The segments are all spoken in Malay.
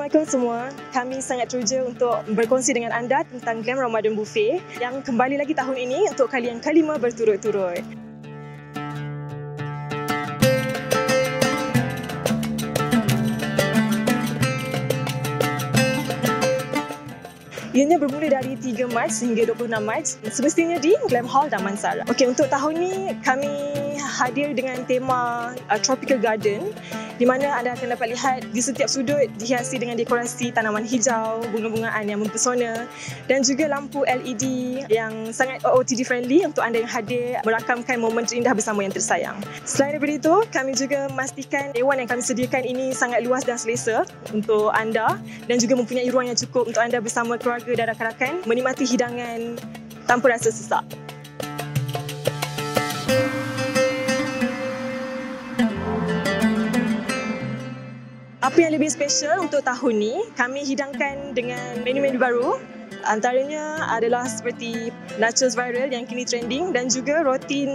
Assalamualaikum semua. Kami sangat teruja untuk berkongsi dengan anda tentang Glam Ramadan Buffet yang kembali lagi tahun ini untuk kali yang kelima berturut-turut. Ianya bermula dari 3 Mac hingga 26 Mac, semestinya di Glam Hall Damansara. Okey, untuk tahun ni kami hadir dengan tema Tropical Garden, di mana anda akan dapat lihat di setiap sudut dihiasi dengan dekorasi tanaman hijau, bunga-bungaan yang mempesona dan juga lampu LED yang sangat OOTD friendly untuk anda yang hadir merakamkan momen terindah bersama yang tersayang. Selain daripada itu, kami juga memastikan dewan yang kami sediakan ini sangat luas dan selesa untuk anda dan juga mempunyai ruang yang cukup untuk anda bersama keluarga dan rakan-rakan menikmati hidangan tanpa rasa sesak. Apa yang lebih special untuk tahun ni, kami hidangkan dengan menu-menu baru. Antaranya adalah seperti nachos viral yang kini trending dan juga roti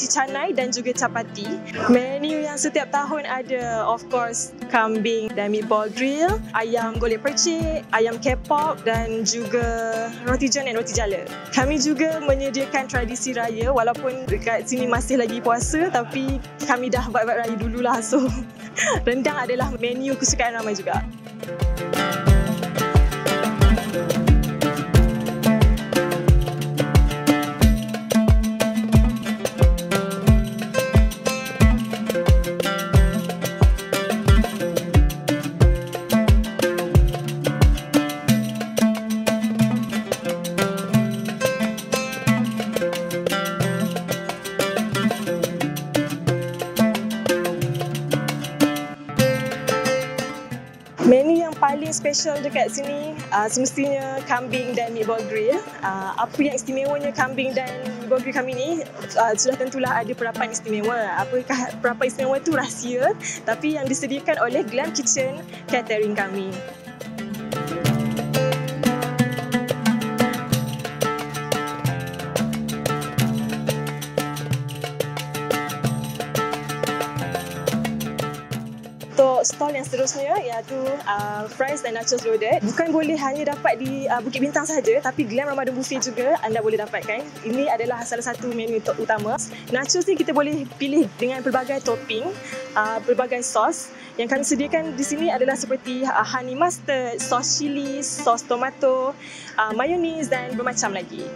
canai dan juga chapati. Menu yang setiap tahun ada, of course, kambing dan meatball grill, ayam golek percik, ayam K-pop dan juga roti john dan roti jala. Kami juga menyediakan tradisi raya walaupun dekat sini masih lagi puasa, tapi kami dah buat raya dululah, so rendang adalah menu kesukaan ramai juga. Menu yang paling special dekat sini semestinya kambing dan meatball grill. Apa yang istimewanya kambing dan meatball grill kami ni, sudah tentulah ada perapan istimewa. Apakah perapan istimewa itu rahsia, tapi yang disediakan oleh Glam Kitchen Catering kami. Untuk stall yang seterusnya iaitu fries dan nachos loaded, bukan boleh hanya dapat di Bukit Bintang sahaja, tapi Glam Ramadan Buffet juga anda boleh dapatkan. Ini adalah salah satu menu utama. Nachos ni kita boleh pilih dengan pelbagai topping, pelbagai sos. Yang kami sediakan di sini adalah seperti honey mustard, sos chili, sos tomato, mayonnaise dan bermacam lagi.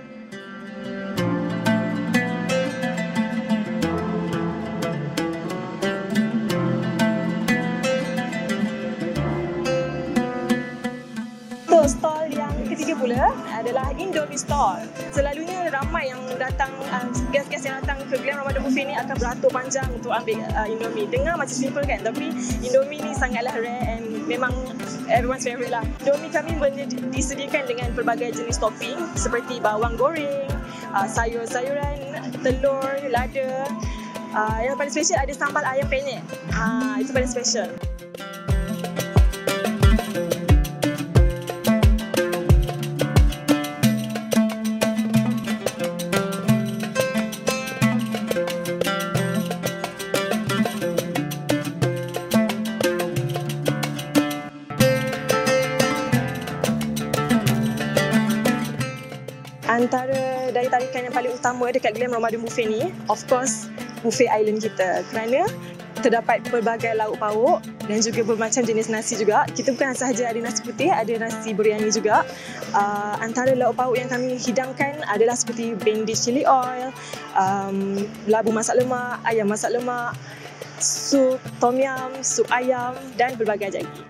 Stall yang ketiga pula adalah Indomie Stall. Selalunya ramai yang datang, guest-guest yang datang ke Glam Ramadan Buffet ni akan beratur panjang untuk ambil Indomie. Dengar macam simple kan, tapi Indomie ni sangatlah rare and memang everyone's favorite lah. Indomie kami disediakan dengan pelbagai jenis topping seperti bawang goreng, sayur-sayuran, telur, lada. Yang paling special ada sambal ayam penyet. Itu paling special. Antara daya tarikan yang paling utama dekat Glam Ramadan Buffet ni, of course, buffet island kita. Kerana terdapat pelbagai lauk pauk dan juga bermacam jenis nasi juga. Kita bukan sahaja ada nasi putih, ada nasi biryani juga. Antara lauk pauk yang kami hidangkan adalah seperti bendi chili oil, labu masak lemak, ayam masak lemak, sup tom yum, sup ayam dan pelbagai lagi.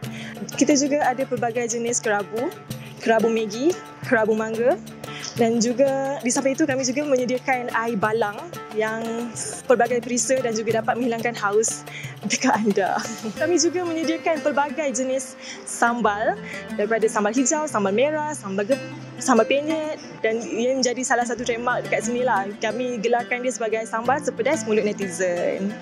Kita juga ada pelbagai jenis kerabu Maggi, kerabu mangga. Dan juga di samping itu kami juga menyediakan air balang yang pelbagai perisa dan juga dapat menghilangkan haus dekat anda. Kami juga menyediakan pelbagai jenis sambal, daripada sambal hijau, sambal merah, sambal penyet, dan ia menjadi salah satu trademark dekat sini lah. Kami gelarkan dia sebagai sambal sepedas mulut netizen.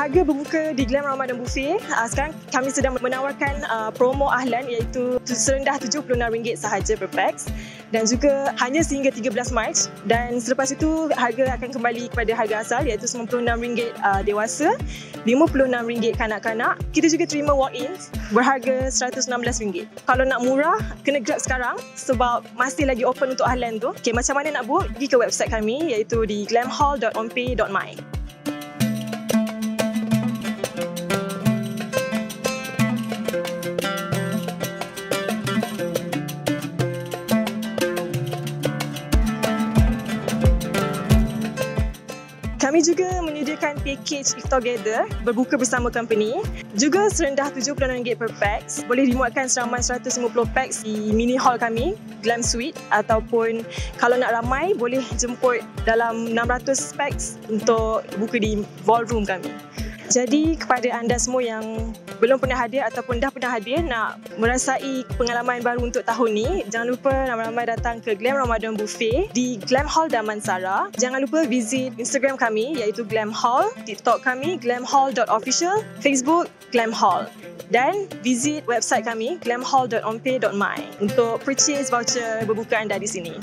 Harga berbuka di Glam Ramadan Buffet, sekarang kami sedang menawarkan promo ahlan iaitu serendah RM76 sahaja per pax. dan juga hanya sehingga 13 Mac, dan selepas itu harga akan kembali kepada harga asal iaitu RM96 dewasa, RM56 kanak-kanak. Kita juga terima walk-ins berharga RM116. Kalau nak murah, kena grab sekarang sebab masih lagi open untuk ahlan tu. Okay, macam mana nak book? Pergi ke website kami iaitu di glamhall.onpay.my. Kami juga menyediakan package If Together, berbuka bersama company. Juga serendah RM70 per pax. Boleh dimuatkan seramai 150 pax di mini hall kami, Glam Suite. Ataupun kalau nak ramai, boleh jemput dalam 600 pax untuk buka di ballroom kami. Jadi kepada anda semua yang belum pernah hadir ataupun dah pernah hadir nak merasai pengalaman baru untuk tahun ni, jangan lupa ramai-ramai datang ke Glam Ramadan Buffet di Glam Hall Damansara. Jangan lupa visit Instagram kami iaitu Glam Hall, TikTok kami glamhall.official, Facebook Glam Hall, dan visit website kami glamhall.onpay.my untuk purchase voucher berbuka anda di sini.